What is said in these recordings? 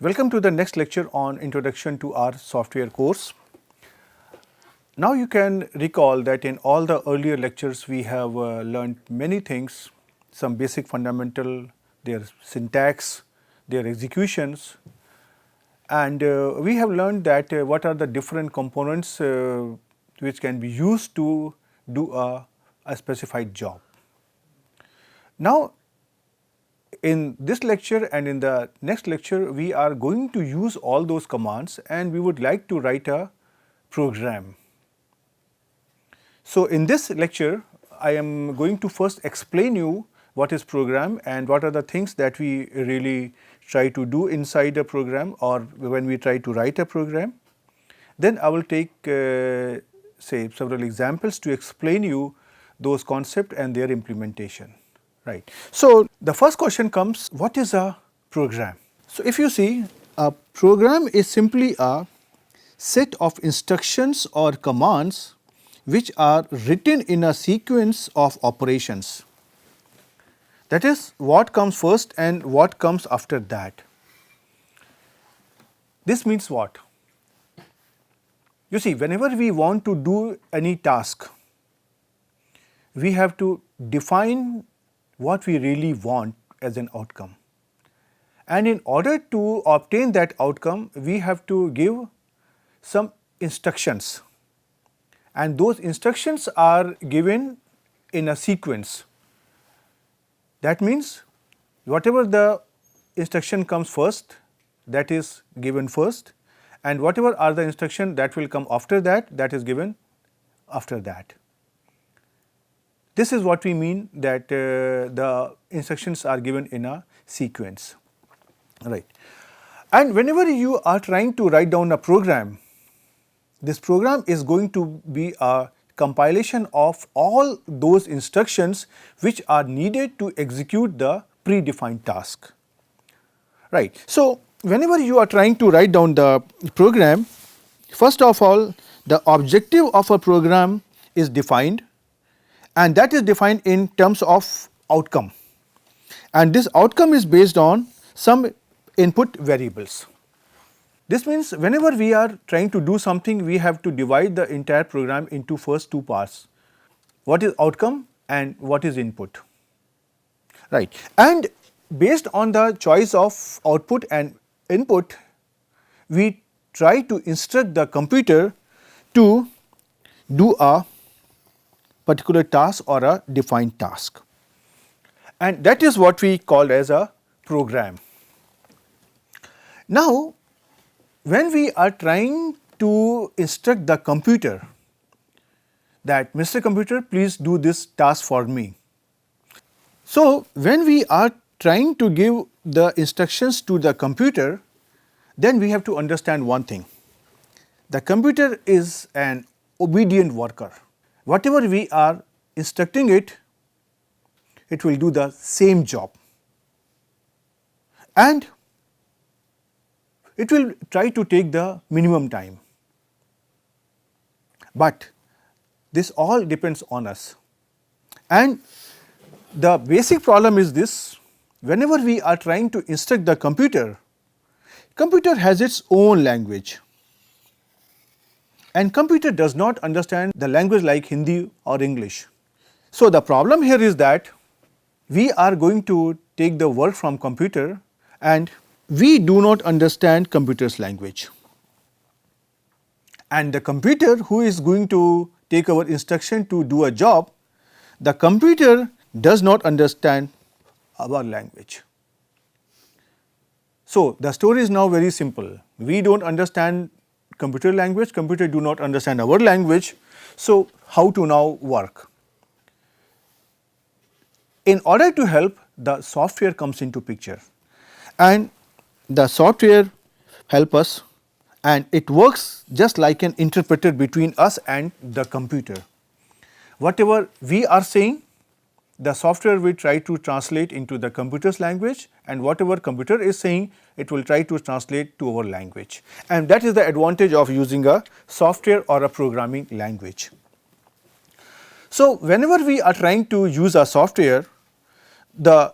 Welcome to the next lecture on Introduction to R Software course. Now you can recall that in all the earlier lectures we have learned many things, some basic fundamental, their syntax, their executions, and we have learned that what are the different components which can be used to do a specified job. Now in this lecture and in the next lecture, we are going to use all those commands and we would like to write a program. So in this lecture, I am going to first explain you what is program and what are the things that we really try to do inside a program or when we try to write a program. Then I will take say several examples to explain you those concepts and their implementation. Right. So the first question comes, what is a program? So if you see, a program is simply a set of instructions or commands which are written in a sequence of operations. That is, what comes first and what comes after that. This means what? You see, whenever we want to do any task, we have to define what we really want as an outcome. And in order to obtain that outcome, we have to give some instructions. And those instructions are given in a sequence. That means whatever the instruction comes first, that is given first, and whatever are the instructions that will come after that, that is given after that. This is what we mean that the instructions are given in a sequence, right. And whenever you are trying to write down a program, this program is going to be a compilation of all those instructions which are needed to execute the predefined task, right. So whenever you are trying to write down the program, first of all, the objective of a program is defined. And that is defined in terms of outcome, and this outcome is based on some input variables. This means whenever we are trying to do something, we have to divide the entire program into first two parts, what is outcome and what is input, right. And based on the choice of output and input, we try to instruct the computer to do a particular task or a defined task, and that is what we call as a program. Now when we are trying to instruct the computer that Mr. Computer, please do this task for me. So when we are trying to give the instructions to the computer, then we have to understand one thing. The computer is an obedient worker. Whatever we are instructing it, it will do the same job, and it will try to take the minimum time. But this all depends on us, and the basic problem is this: whenever we are trying to instruct the computer, computer has its own language. And computer does not understand the language like Hindi or English. So the problem here is that we are going to take the work from computer and we do not understand computer's language. And the computer who is going to take our instruction to do a job, the computer does not understand our language. So the story is now very simple. We don't understand computer language, computer do not understand our language. So how to now work? In order to help, the software comes into picture, and the software help us, and it works just like an interpreter between us and the computer. Whatever we are saying, the software will try to translate into the computer's language, and whatever computer is saying, it will try to translate to our language. And that is the advantage of using a software or a programming language. So whenever we are trying to use a software, the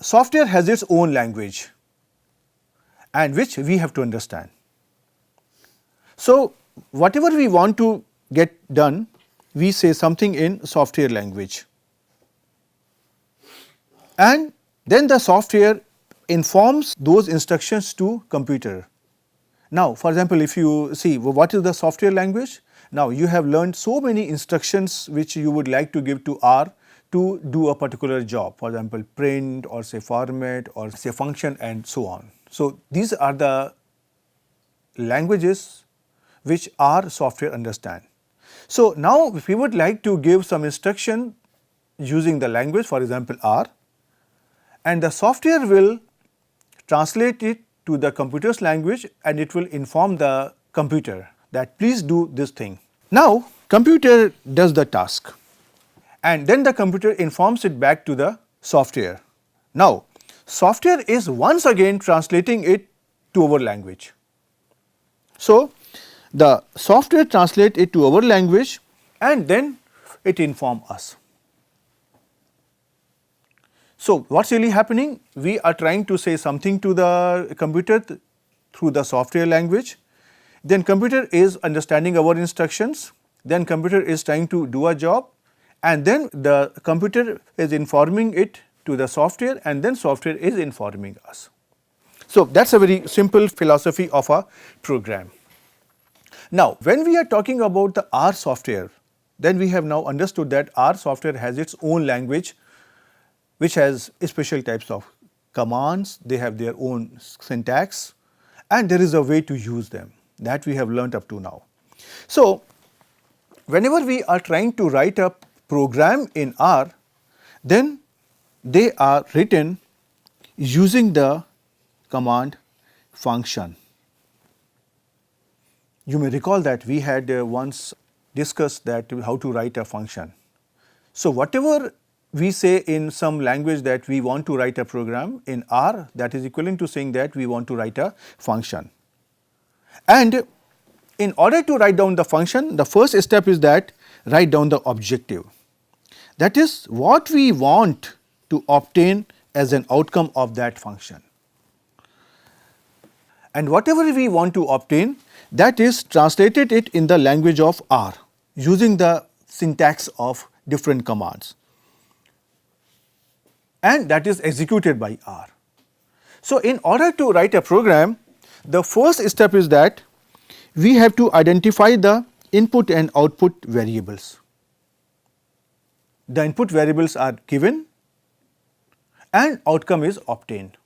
software has its own language. and which we have to understand. So, whatever we want to get done, we say something in software language, and then the software informs those instructions to computer. Now, for example, if you see what is the software language, now you have learned so many instructions which you would like to give to R to do a particular job, for example, print or say format or say function and so on. So, these are the languages which our software understand. So, now if we would like to give some instruction using the language, for example, R, and the software will translate it to the computer's language and it will inform the computer that please do this thing. Now, computer does the task and then the computer informs it back to the software. Now, software is once again translating it to our language. So, the software translates it to our language and then it informs us. So, what is really happening? We are trying to say something to the computer through the software language, then computer is understanding our instructions, then computer is trying to do a job, and then the computer is informing it to the software and then software is informing us. So, that is a very simple philosophy of a program. Now, when we are talking about the R software, then we have now understood that R software has its own language which has special types of commands, they have their own syntax and there is a way to use them that we have learnt up to now. So, whenever we are trying to write a program in R, then they are written using the command function. You may recall that we had once discussed that how to write a function. So, whatever we say in some language that we want to write a program, in R that is equivalent to saying that we want to write a function. And in order to write down the function, the first step is that write down the objective. That is what we want to obtain as an outcome of that function. And whatever we want to obtain, that is translated it in the language of R using the syntax of different commands, and that is executed by R. So, in order to write a program, the first step is that we have to identify the input and output variables. The input variables are given and outcome is obtained.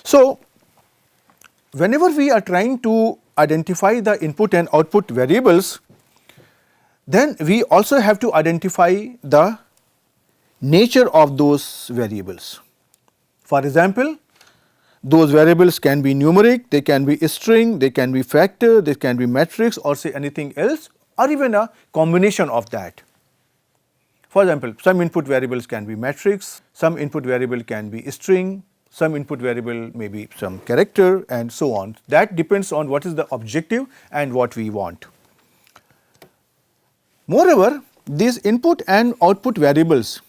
So, whenever we are trying to identify the input and output variables, then we also have to identify the nature of those variables. For example, those variables can be numeric, they can be string, they can be factor, they can be matrix or say anything else or even a combination of that. For example, some input variables can be matrix, some input variable can be string, some input variable may be some character and so on. That depends on what is the objective and what we want. Moreover, these input and output variables,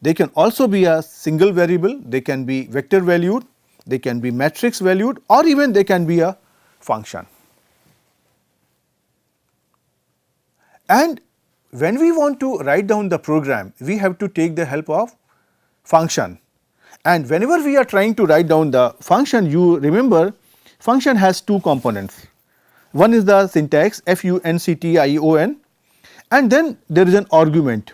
they can also be a single variable, they can be vector valued, they can be matrix valued or even they can be a function. And when we want to write down the program, we have to take the help of function. And whenever we are trying to write down the function, you remember function has two components. One is the syntax function and then there is an argument.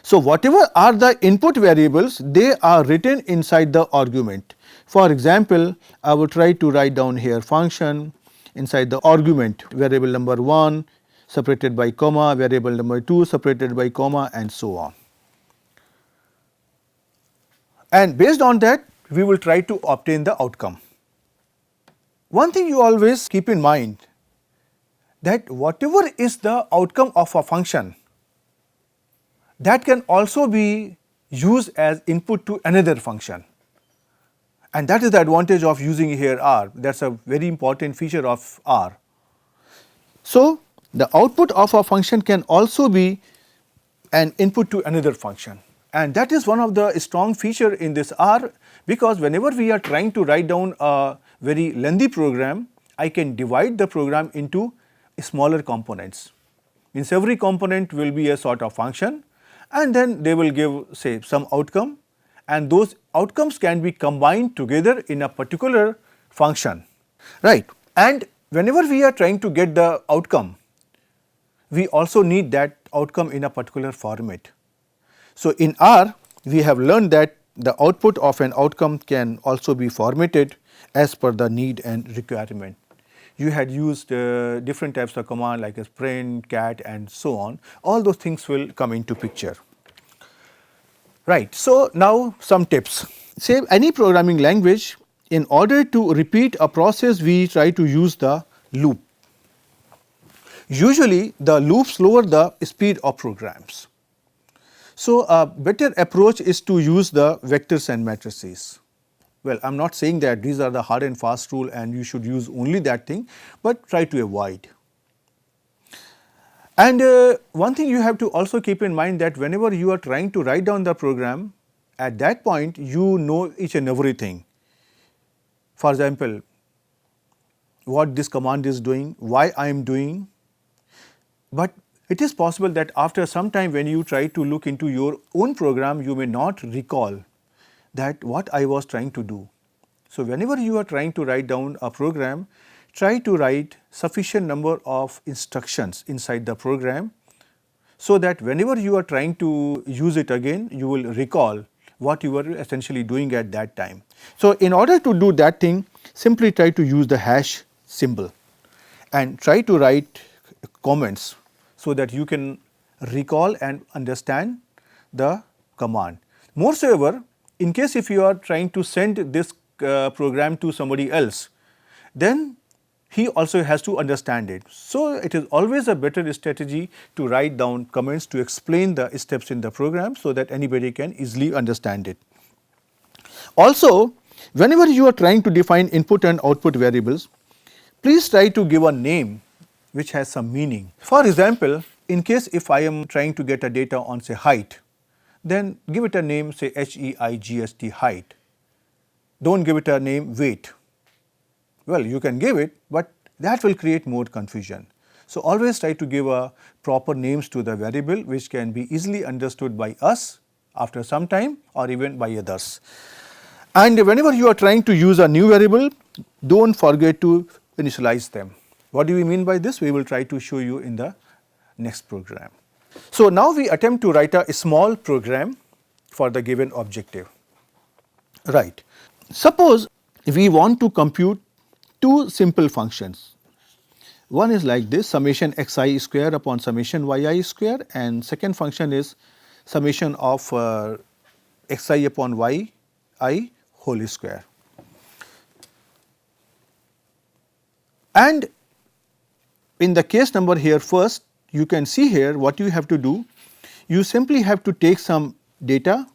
So, whatever are the input variables, they are written inside the argument. For example, I will try to write down here function inside the argument, variable number 1 separated by comma, variable number 2 separated by comma and so on. And based on that, we will try to obtain the outcome. One thing you always keep in mind that whatever is the outcome of a function, that can also be used as input to another function, and that is the advantage of using here R. That is a very important feature of R. So, the output of a function can also be an input to another function, And that is one of the strong feature in this R, because whenever we are trying to write down a very lengthy program, I can divide the program into smaller components. Means every component will be a sort of function, and then they will give, say, some outcome, and those outcomes can be combined together in a particular function, right? And whenever we are trying to get the outcome, we also need that outcome in a particular format. So, in R, we have learned that the output of an outcome can also be formatted as per the need and requirement. You had used different types of command like as print, cat and so on. All those things will come into picture. Right. So, now some tips. Say any programming language, in order to repeat a process, we try to use the loop. Usually the loops lower the speed of programs. So, a better approach is to use the vectors and matrices. Well, I am not saying that these are the hard and fast rule and you should use only that thing, but try to avoid. And one thing you have to also keep in mind that whenever you are trying to write down the program, at that point you know each and everything. For example, what this command is doing, why I am doing, but it is possible that after some time when you try to look into your own program, you may not recall that what I was trying to do. So, whenever you are trying to write down a program, try to write sufficient number of instructions inside the program, so that whenever you are trying to use it again, you will recall what you were essentially doing at that time. So, in order to do that thing, simply try to use the hash symbol and try to write comments so that you can recall and understand the command. Moreover, in case if you are trying to send this program to somebody else, then he also has to understand it. So, it is always a better strategy to write down comments to explain the steps in the program so that anybody can easily understand it. Also, whenever you are trying to define input and output variables, please try to give a name which has some meaning. For example, in case if I am trying to get a data on say height, then give it a name, say HEIGST, height. Do not give it a name weight. Well, you can give it, but that will create more confusion. So, always try to give a proper names to the variable which can be easily understood by us after some time or even by others. And whenever you are trying to use a new variable, do not forget to initialize them. What do we mean by this? We will try to show you in the next program. So, now we attempt to write a small program for the given objective. Right. Suppose we want to compute two simple functions. One is like this, summation xi square upon summation yi square, and second function is summation of xi upon yi whole square. And in the case number here first, you can see here what you have to do. You simply have to take some data,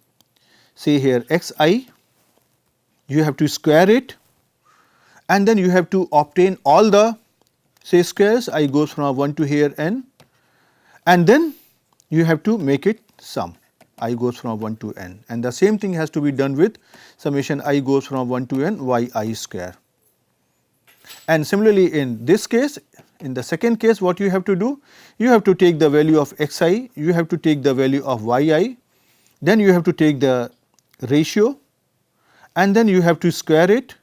say here xi, you have to square it, and then you have to obtain all the say squares, I goes from 1 to here n, and then you have to make it sum, I goes from 1 to n, and the same thing has to be done with summation I goes from 1 to n yi square. And similarly in this case, in the second case what you have to do, you have to take the value of xi, you have to take the value of yi, then you have to take the ratio, and then you have to square it,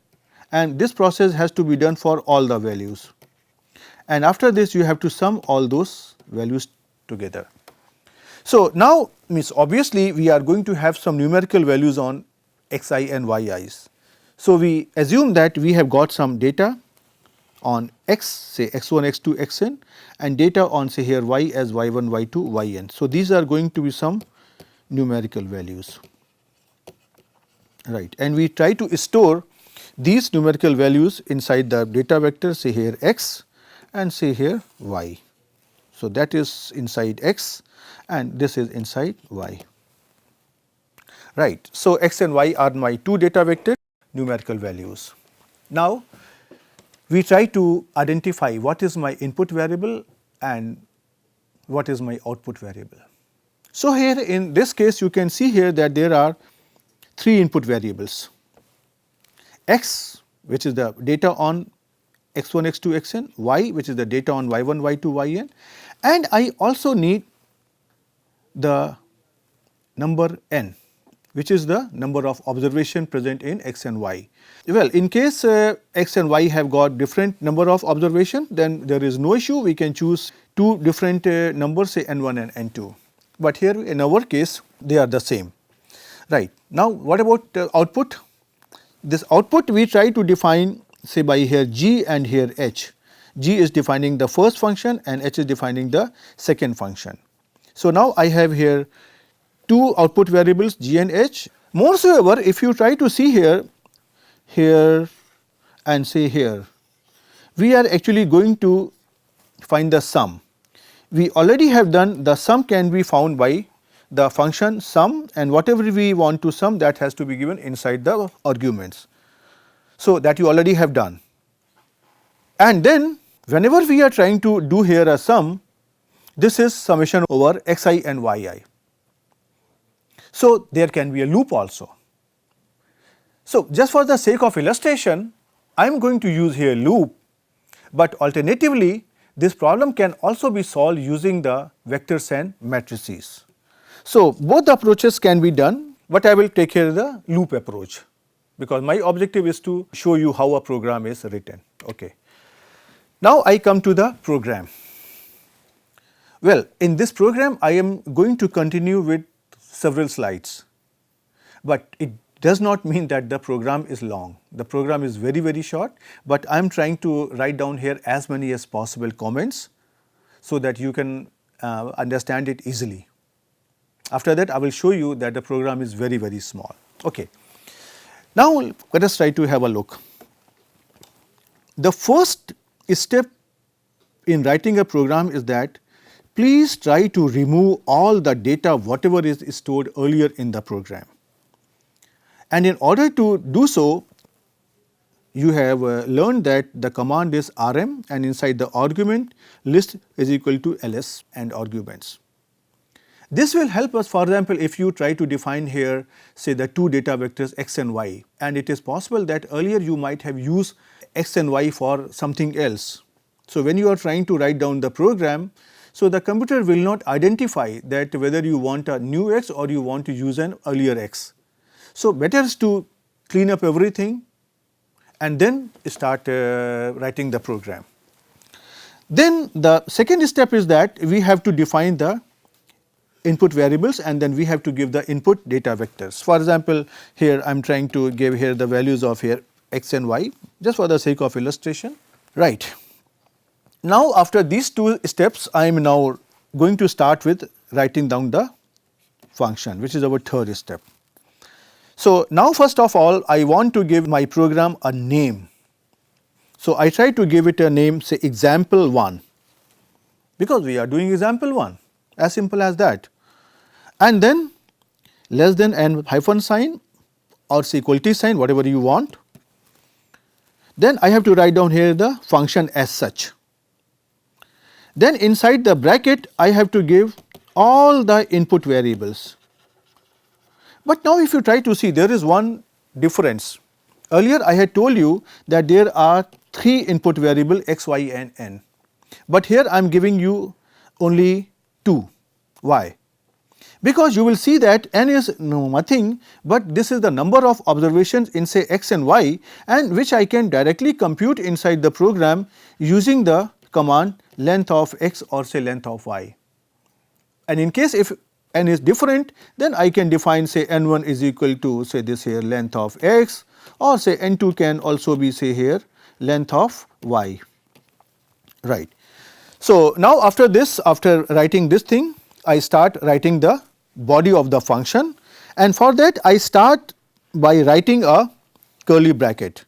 and this process has to be done for all the values. And after this you have to sum all those values together. So, now means obviously we are going to have some numerical values on xi and yi's. So, we assume that we have got some data on x, say x1, x2, xn, and data on say here y as y1, y2, yn. So, these are going to be some numerical values, right, and we try to store these numerical values inside the data vector, say here x and say here y. So, that is inside x and this is inside y, right. So, x and y are my two data vector numerical values. Now, we try to identify what is my input variable and what is my output variable. So, here in this case you can see here that there are 3 input variables, x which is the data on x1, x2, xn, y which is the data on y1, y2, yn, and I also need the number n, which is the number of observation present in x and y. Well, in case x and y have got different number of observation, then there is no issue, we can choose 2 different numbers, say n1 and n2, but here in our case they are the same. Right. Now, what about output? This output we try to define, say by here g and here h. G is defining the first function and h is defining the second function. So, now I have here 2 output variables g and h. Moreover, if you try to see here and say here, we are actually going to find the sum. We already have done the sum can be found by the function sum, and whatever we want to sum, that has to be given inside the arguments. So, that you already have done. And then whenever we are trying to do here a sum, this is summation over xi and yi. So, there can be a loop also. So, just for the sake of illustration, I am going to use here loop, but alternatively this problem can also be solved using the vectors and matrices. So, both approaches can be done, but I will take here the loop approach, because my objective is to show you how a program is written. Okay. Now, I come to the program. Well, in this program I am going to continue with several slides, but it does not mean that the program is long. The program is very, very short, but I am trying to write down here as many as possible comments so that you can understand it easily. After that, I will show you that the program is very, very small. Okay. Now, let us try to have a look. The first step in writing a program is that please try to remove all the data whatever is stored earlier in the program. And in order to do so, you have learned that the command is rm, and inside the argument list is equal to ls and arguments. This will help us, for example, if you try to define here say the 2 data vectors x and y, and it is possible that earlier you might have used x and y for something else. So, when you are trying to write down the program, so the computer will not identify that whether you want a new x or you want to use an earlier x. So, better is to clean up everything and then start writing the program. Then the second step is that we have to define the input variables, and then we have to give the input data vectors. For example, here I am trying to give here the values of here x and y, just for the sake of illustration. Right. Now, after these 2 steps, I am now going to start with writing down the function, which is our third step. So, now first of all I want to give my program a name. So, I try to give it a name, say example 1, because we are doing example 1, as simple as that. And then less than and hyphen sign or say equality sign, whatever you want. Then I have to write down here the function as such. Then inside the bracket I have to give all the input variables. But now if you try to see, there is one difference. Earlier I had told you that there are 3 input variable x, y and n, but here I am giving you only 2. Why? Because you will see that n is nothing but this is the number of observations in say x and y, and which I can directly compute inside the program using the command length of x or say length of y. And in case if n is different, then I can define say n1 is equal to say this here length of x, or say n2 can also be say here length of y. Right. So, now after this, after writing this thing, I start writing the body of the function, and for that I start by writing a curly bracket.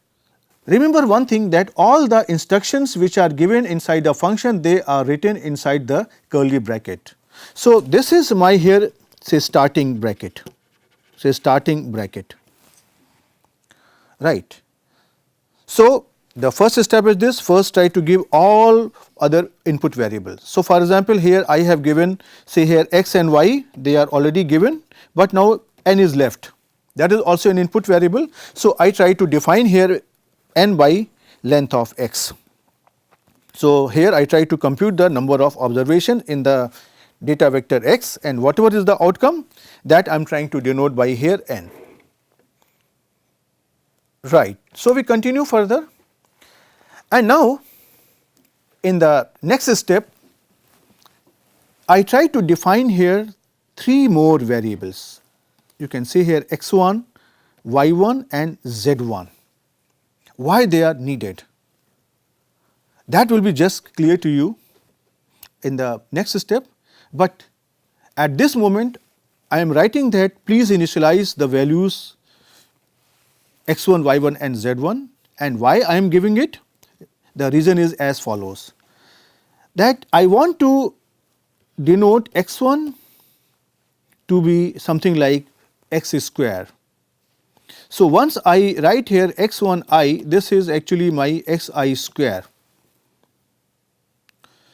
Remember one thing, that all the instructions which are given inside the function, they are written inside the curly bracket. So, this is my here say starting bracket, right. So, The first step is this: first try to give all other input variables. So, for example, here I have given, say here x and y, they are already given, but now n is left, that is also an input variable. So, I try to define here n by length of x. So, here I try to compute the number of observations in the data vector x, and whatever is the outcome, that I am trying to denote by here n. Right. So, we continue further, and now in the next step I try to define here 3 more variables. You can see here x1, y1 and z1. Why they are needed? That will be just clear to you in the next step, but at this moment I am writing that please initialize the values x1, y1 and z1, and why I am giving it? The reason is as follows, that I want to denote x1 to be something like x square. So, once I write here x1I, this is actually my xi square.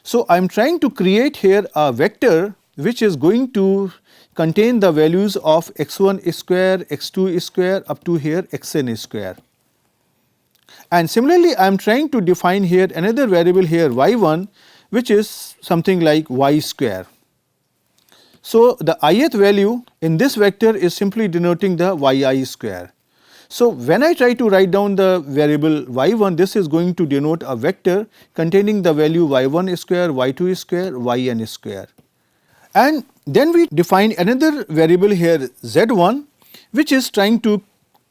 So, I am trying to create here a vector which is going to contain the values of x1 square, x2 square up to here xn square. And similarly, I am trying to define here another variable here y1, which is something like y square. So, the ith value in this vector is simply denoting the yi square. So, when I try to write down the variable y1, this is going to denote a vector containing the value y1 square, y2 square, yn square. And then we define another variable here z1, which is trying to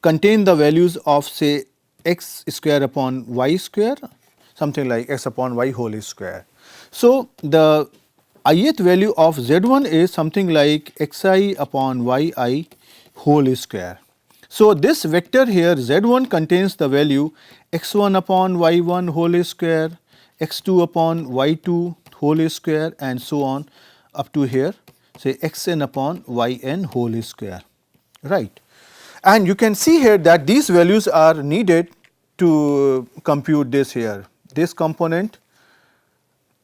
contain the values of say x square upon y square, something like x upon y whole square. So, the ith value of z1 is something like xi upon yi whole square. So, this vector here z1 contains the value x1 upon y1 whole square, x2 upon y2 whole square and so on up to here say xn upon yn whole square, right. And you can see here that these values are needed to compute this here, this component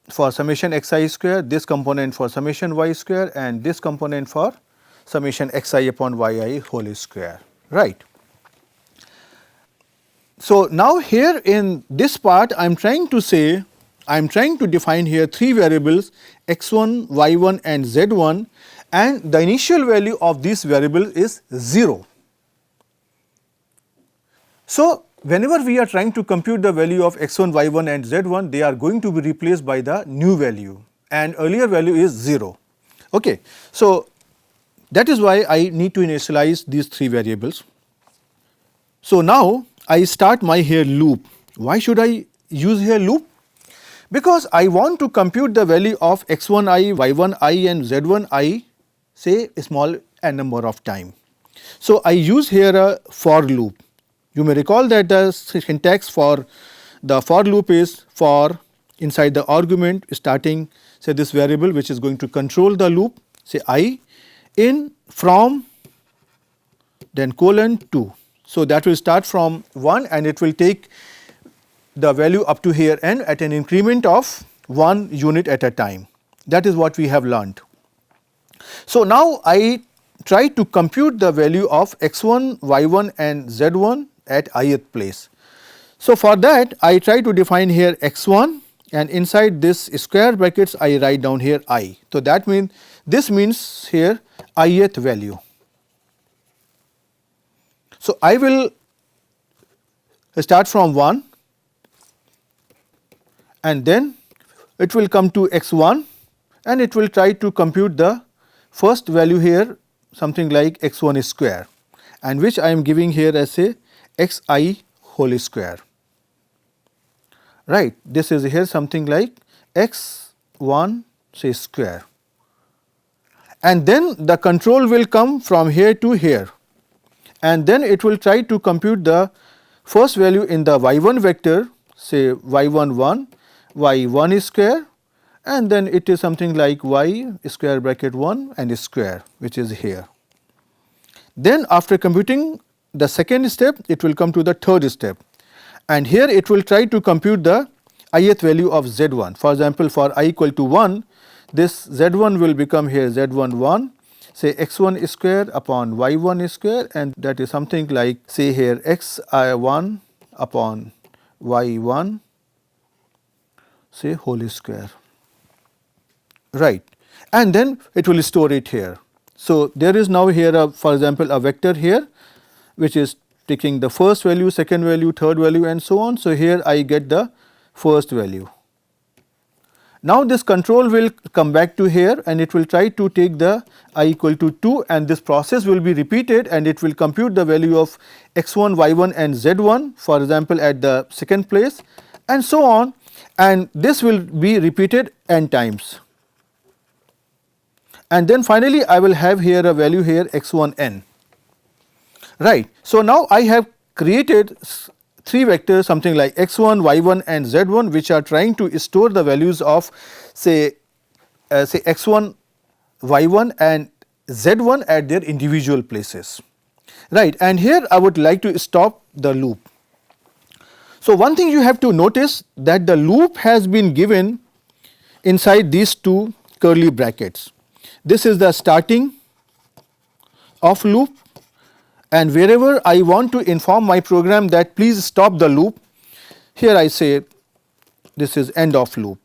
for summation xi square, this component for summation y square and this component for summation xi upon yi whole square, right. So, now here in this part I am trying to say, I am trying to define here 3 variables x1, y1 and z1, and the initial value of this variable is 0. So, whenever we are trying to compute the value of x1, y1 and z1, they are going to be replaced by the new value and earlier value is 0. Okay. So, that is why I need to initialize these 3 variables. So, now I start my here loop. Why should I use here loop? Because I want to compute the value of x1i, y1i and z1i say a small n number of time. So, I use here a for loop. You may recall that the syntax for the for loop is for inside the argument starting say this variable which is going to control the loop say I in from then colon 2. So, that will start from 1 and it will take the value up to here n at an increment of 1 unit at a time. That is what we have learned. So, now I try to compute the value of x1, y1 and z1 at ith place. So, for that I try to define here x1 and inside this square brackets I write down here I. So, that means this means here ith value. So, I will start from 1 and then it will come to x1 and it will try to compute the first value here something like x1 square and which I am giving here as a xi whole square, right. This is here something like x1 say square and then the control will come from here to here and then it will try to compute the first value in the y1 vector say y11 y1 square and then it is something like y square bracket 1 and square which is here. Then after computing the second step it will come to the third step and here it will try to compute the ith value of z1. For example, for I equal to 1, this z1 will become here z1 1, say x1 square upon y1 square, and that is something like say here xi1 upon y1 say whole square, right, and then it will store it here. So, there is now here a, for example, a vector here which is taking the first value, second value, third value and so on. So, here I get the first value. Now, this control will come back to here and it will try to take the I equal to 2, and this process will be repeated and it will compute the value of x1, y1 and z1, for example, at the second place and so on, and this will be repeated n times. And then finally, I will have here a value here x1n, right. So, now I have created 3 vectors something like x1, y1 and z1, which are trying to store the values of say x1, y1 and z1 at their individual places, right. And here I would like to stop the loop. So, one thing you have to notice that the loop has been given inside these 2 curly brackets. This is the starting of loop, and wherever I want to inform my program that please stop the loop, here I say this is end of loop.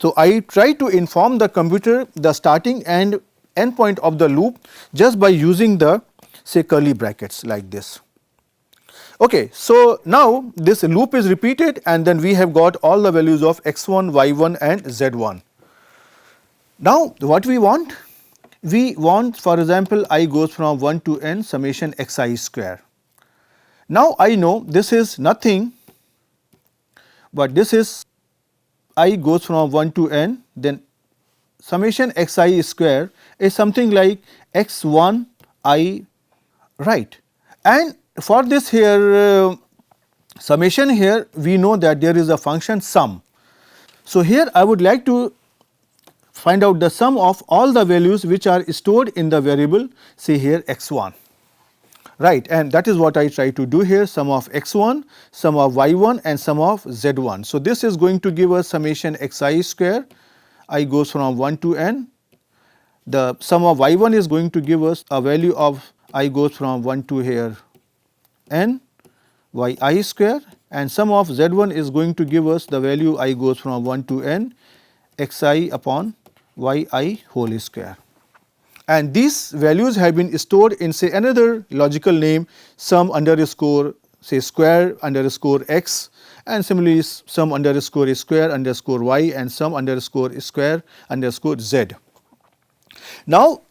So, I try to inform the computer the starting and end point of the loop just by using the say curly brackets like this. Okay, so, now this loop is repeated and then we have got all the values of x1, y1 and z1. Now, what we want? We want, for example, I goes from 1 to n summation xi square. Now, I know this is nothing but this is I goes from 1 to n, then summation xi square is something like x1 I, right. And for this here summation here, we know that there is a function sum. So, here I would like to find out the sum of all the values which are stored in the variable say here x1, right, and that is what I try to do here, sum of x1, sum of y1 and sum of z1. So, this is going to give us summation xi square, I goes from 1 to n, the sum of y1 is going to give us a value of I goes from 1 to here n yi square, and sum of z1 is going to give us the value I goes from 1 to n xi upon yi whole square, and these values have been stored in say another logical name sum underscore say square underscore x, and similarly sum underscore square underscore y and sum underscore square underscore z. Now,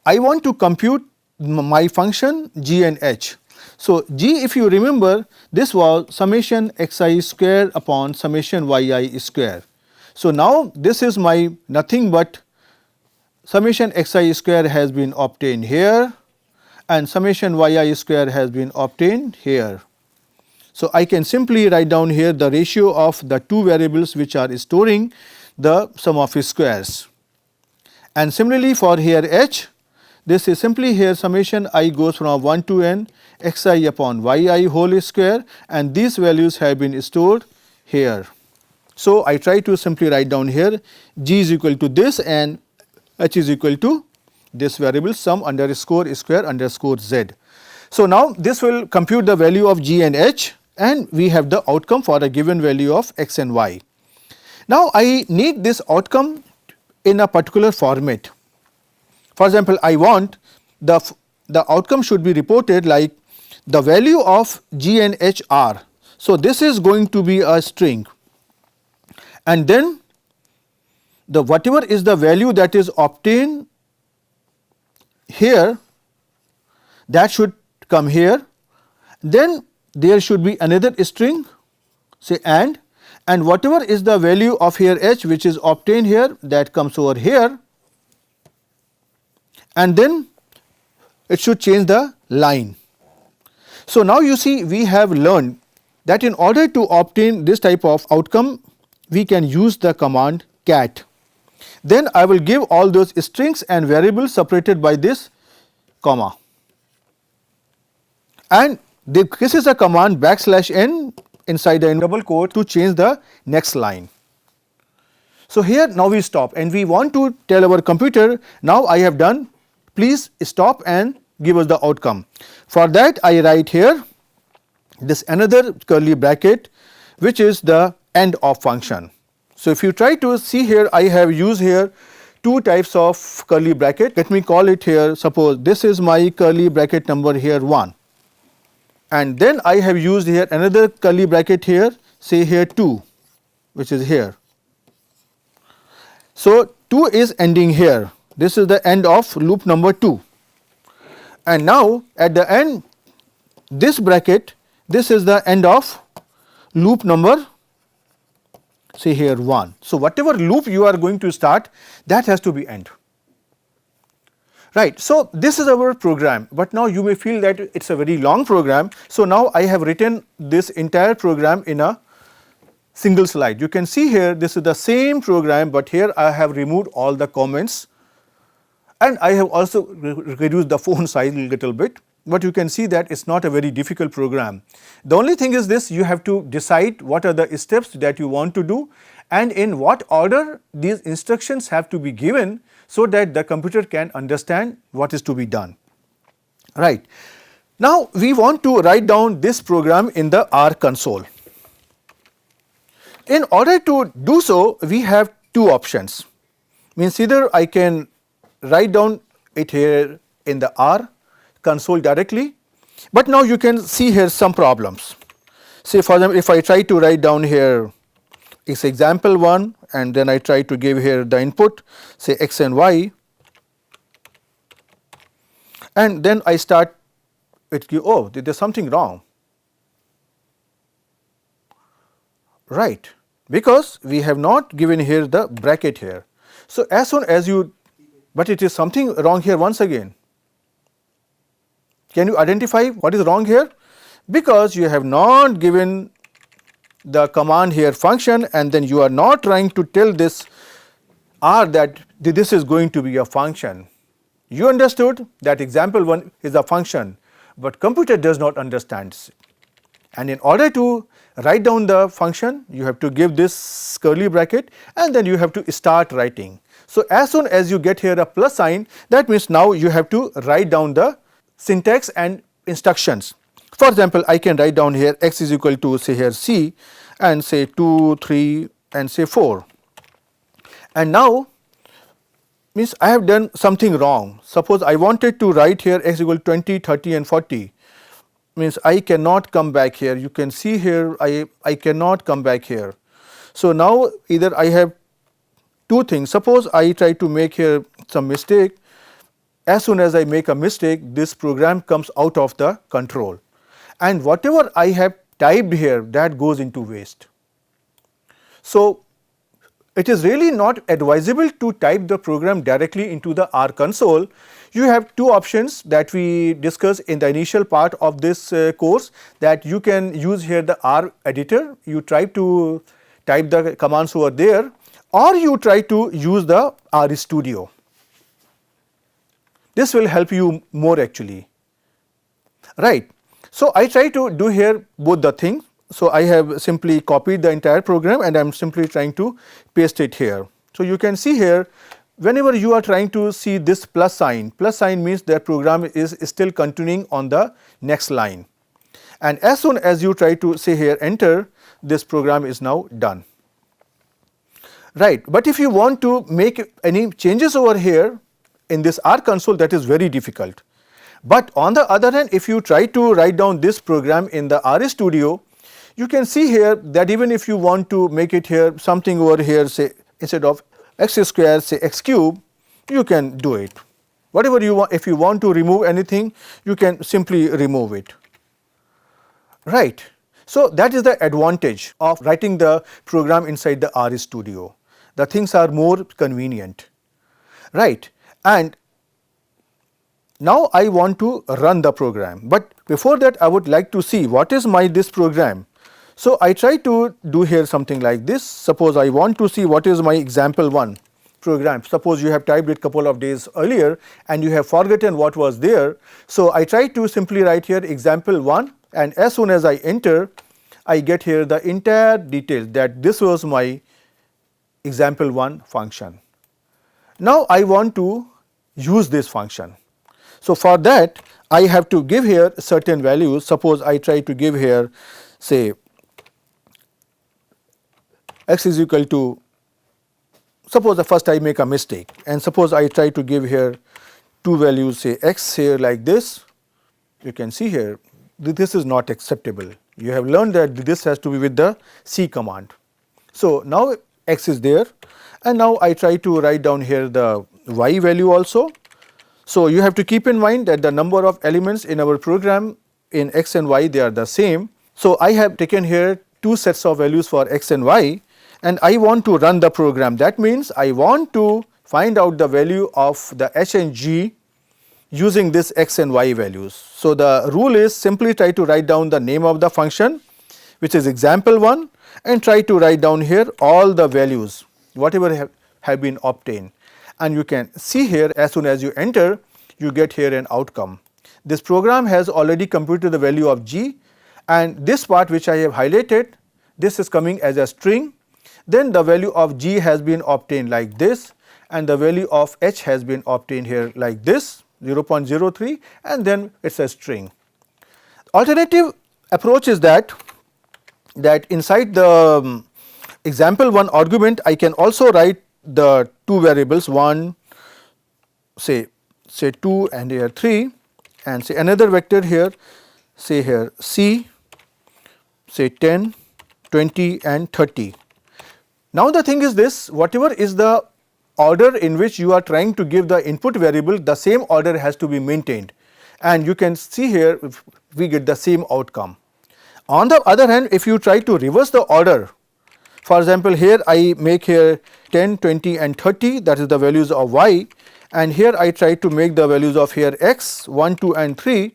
I want to compute my function g and h. So, g, if you remember, this was summation xi square upon summation yi square. So, now this is my nothing but summation xi square has been obtained here and summation yi square has been obtained here. So, I can simply write down here the ratio of the 2 variables which are storing the sum of squares. And similarly, for here h, this is simply here summation I goes from 1 to n xi upon yi whole square, and these values have been stored here. So, I try to simply write down here g is equal to this and h is equal to this variable sum underscore square underscore z. So, now this will compute the value of g and h, and we have the outcome for a given value of x and y. Now, I need this outcome in a particular format. For example, I want the outcome should be reported like the value of g and h are. So, this is going to be a string, and then the whatever is the value that is obtained here, that should come here. Then there should be another string say and whatever is the value of here h which is obtained here, that comes over here, and then it should change the line. So, now you see we have learned that in order to obtain this type of outcome, we can use the command cat. Then I will give all those strings and variables separated by this comma, and this is a command \n inside the double quote to change the next line. So here now we stop and we want to tell our computer, now I have done, please stop and give us the outcome. For that I write here this another curly bracket which is the end of function. So if you try to see here, I have used here two types of curly bracket. Let me call it here, suppose this is my curly bracket number here 1, and then I have used here another curly bracket here, say here 2, which is here. So 2 is ending here, this is the end of loop number 2, and now at the end this bracket, this is the end of loop number, say here 1. So whatever loop you are going to start, that has to be end. Right. So this is our program, but now you may feel that it's a very long program. So now I have written this entire program in a single slide. You can see here this is the same program, but here I have removed all the comments and I have also reduced the font size a little bit, but you can see that it's not a very difficult program. The only thing is this, you have to decide what are the steps that you want to do and in what order these instructions have to be given so that the computer can understand what is to be done. Right. Now we want to write down this program in the R console. In order to do so, we have two options. Means either I can write down it here in the R console directly, but now you can see here some problems. Say for example, if I try to write down here is example 1 and then I try to give here the input, say x and y, and then I start it, oh, there is something wrong. Right, because we have not given here the bracket here. So as soon as you, but it is something wrong here once again. Can you identify what is wrong here? Because you have not given the command here function and then you are not trying to tell this R that this is going to be a function. You understood that example 1 is a function, but computer does not understand it. And in order to write down the function, you have to give this curly bracket and then you have to start writing. So as soon as you get here a plus sign, that means now you have to write down the syntax and instructions. For example, I can write down here x is equal to say here c and say 2, 3 and say 4. And now means I have done something wrong. Suppose I wanted to write here x equal to 20, 30 and 40. Means I cannot come back here. You can see here I cannot come back here. So now either I have two things. Suppose I try to make here some mistake. As soon as I make a mistake, this program comes out of the control and whatever I have typed here, that goes into waste. So it is really not advisable to type the program directly into the R console. You have two options that we discussed in the initial part of this course, that you can use here the R editor, you try to type the commands over there, or you try to use the R Studio. This will help you more actually, right. So I try to do here both the things. So I have simply copied the entire program and I am simply trying to paste it here. So you can see here, whenever you are trying to see this plus sign means that program is still continuing on the next line. And as soon as you try to say here enter, this program is now done. Right, but if you want to make any changes over here in this R console, that is very difficult. But on the other hand, if you try to write down this program in the R Studio, you can see here that even if you want to make it here something over here, say instead of x square, say x cube, you can do it. Whatever you want, if you want to remove anything, you can simply remove it. Right. So that is the advantage of writing the program inside the R Studio. The things are more convenient. Right. And now I want to run the program, but before that I would like to see what is my this program. So I try to do here something like this. Suppose I want to see what is my example 1 program. Suppose you have typed it couple of days earlier and you have forgotten what was there. So I try to simply write here example 1 and as soon as I enter, I get here the entire detail that this was my example 1 function. Now I want to use this function. So for that I have to give here certain values. Suppose I try to give here say x is equal to, suppose the first I make a mistake, and suppose I try to give here two values, say x here like this. You can see here this is not acceptable. You have learned that this has to be with the C command. So now x is there, and now I try to write down here the y value also. So you have to keep in mind that the number of elements in our program in x and y, they are the same. So I have taken here two sets of values for x and y, and I want to run the program. That means I want to find out the value of the h and g using this x and y values. So the rule is simply try to write down the name of the function, which is example 1, and try to write down here all the values whatever have been obtained, and you can see here as soon as you enter you get here an outcome. This program has already computed the value of g, and this part which I have highlighted, this is coming as a string. Then the value of g has been obtained like this, and the value of h has been obtained here like this 0.03, and then it is a string. Alternative approach is that inside the example 1 argument I can also write the two variables, one say 2 and here 3, and say another vector here, say here c, say 10, 20 and 30. Now the thing is this, whatever is the order in which you are trying to give the input variable, the same order has to be maintained, and you can see here we get the same outcome. On the other hand, if you try to reverse the order, for example here I make here 10, 20 and 30, that is the values of y, and here I try to make the values of here x 1, 2 and 3,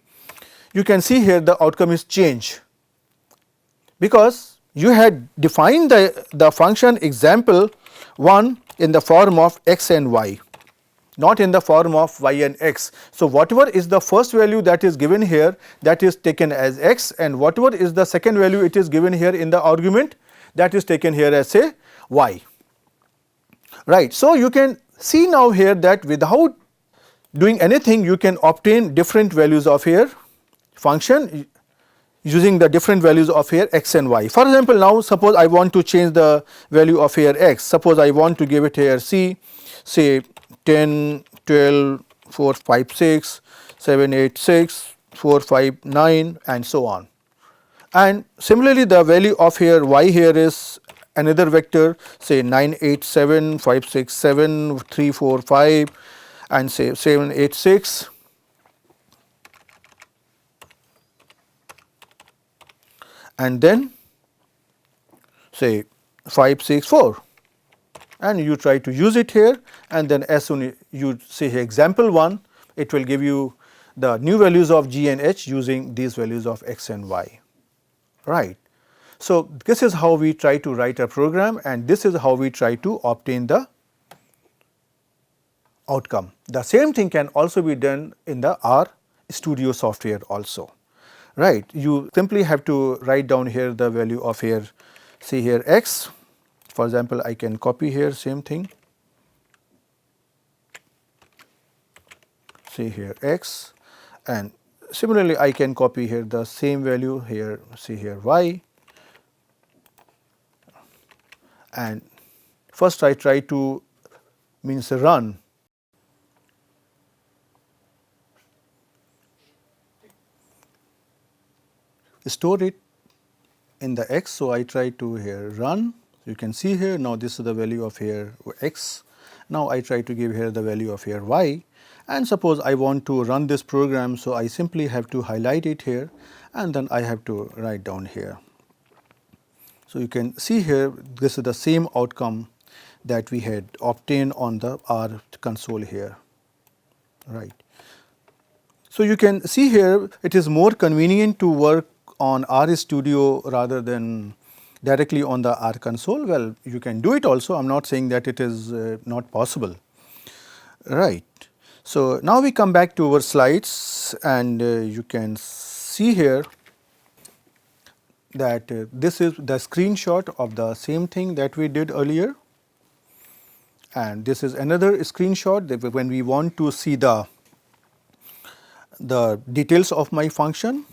you can see here the outcome is change, because you had defined the function example 1 in the form of x and y, not in the form of y and x. So whatever is the first value that is given here, that is taken as x, and whatever is the second value it is given here in the argument, that is taken here as say y, right. So you can see now here that without doing anything you can obtain different values of here function using the different values of here x and y. For example, now suppose I want to change the value of here x, suppose I want to give it here c, say 10, 12, 4, 5, 6, 7, 8, 6, 4, 5, 9 and so on. And similarly the value of here y here is another vector, say 9, 8, 7, 5, 6, 7, 3, 4, 5 and say 7, 8, 6. And then say 5, 6, 4, and you try to use it here, and then as soon as you say example 1, it will give you the new values of g and h using these values of x and y, right. So this is how we try to write a program, and this is how we try to obtain the outcome. The same thing can also be done in the R Studio software also. Right, you simply have to write down here the value of here, see here x, for example I can copy here same thing, see here x, and similarly I can copy here the same value here, see here y, and first I try to means run. Store it in the x, so I try to here run. You can see here now this is the value of here x. Now I try to give here the value of here y, and suppose I want to run this program, so I simply have to highlight it here and then I have to write down here. So you can see here this is the same outcome that we had obtained on the R console here, right. So you can see here it is more convenient to work on R Studio rather than directly on the R console. Well, you can do it also, I am not saying that it is not possible, right. So now we come back to our slides, and you can see here that this is the screenshot of the same thing that we did earlier, and this is another screenshot that when we want to see the details of my function.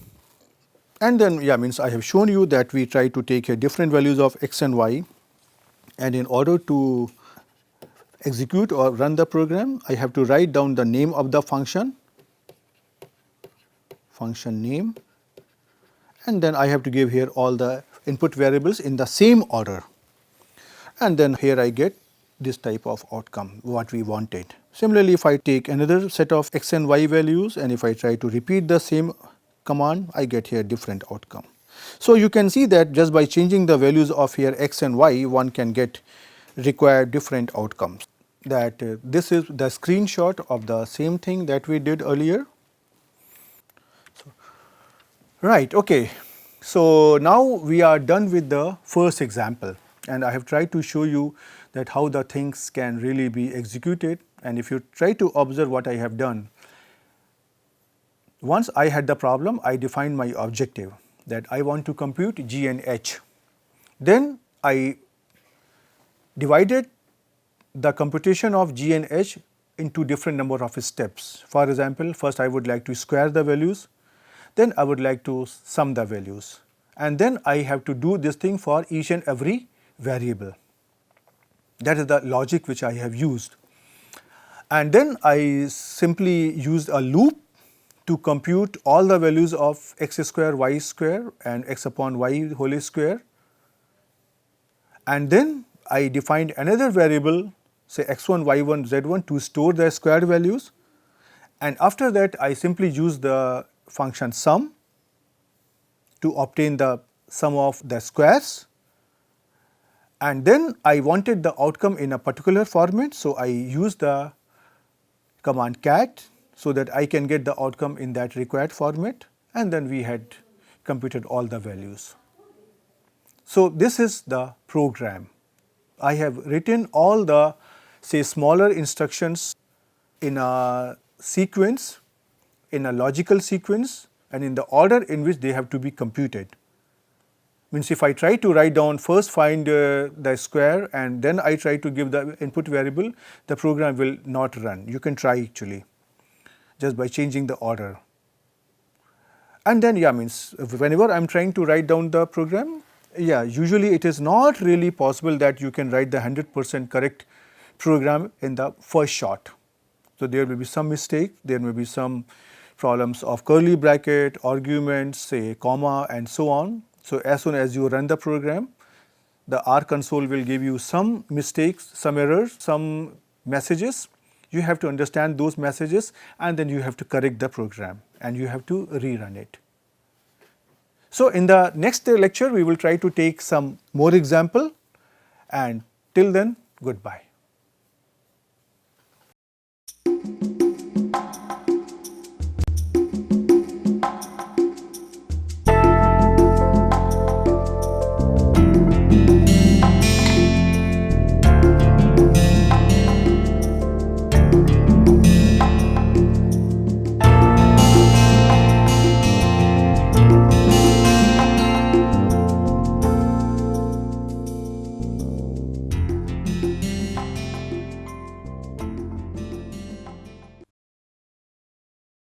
And then means I have shown you that we try to take different values of x and y, and in order to execute or run the program, I have to write down the name of the function name, and then I have to give here all the input variables in the same order, and then here I get this type of outcome what we wanted. Similarly, if I take another set of x and y values and if I try to repeat the same command, I get here different outcome. So you can see that just by changing the values of here x and y, one can get required different outcomes. That this is the screenshot of the same thing that we did earlier. Right, okay. So now we are done with the first example, and I have tried to show you that how the things can really be executed. And if you try to observe what I have done, once I had the problem, I defined my objective that I want to compute g and h. Then I divided the computation of g and h into different number of steps. For example, first I would like to square the values, then I would like to sum the values, and then I have to do this thing for each and every variable. That is the logic which I have used. And then I simply used a loop to compute all the values of x square, y square and x upon y whole square. And then I defined another variable, say x1, y1, z1 to store the squared values. And after that I simply use the function sum to obtain the sum of the squares. And then I wanted the outcome in a particular format, so I used the command cat so that I can get the outcome in that required format, and then we had computed all the values. So this is the program. I have written all the, say, smaller instructions in a sequence, in a logical sequence, and in the order in which they have to be computed. Means if I try to write down first find the square and then I try to give the input variable, the program will not run. You can try actually just by changing the order. And then means whenever I am trying to write down the program, usually it is not really possible that you can write the 100% correct program in the first shot. So there will be some mistake, there may be some problems of curly bracket, arguments, say comma and so on. So as soon as you run the program, the R console will give you some mistakes, some errors, some messages. You have to understand those messages and then you have to correct the program and you have to rerun it. So in the next lecture, we will try to take some more example, and till then, goodbye.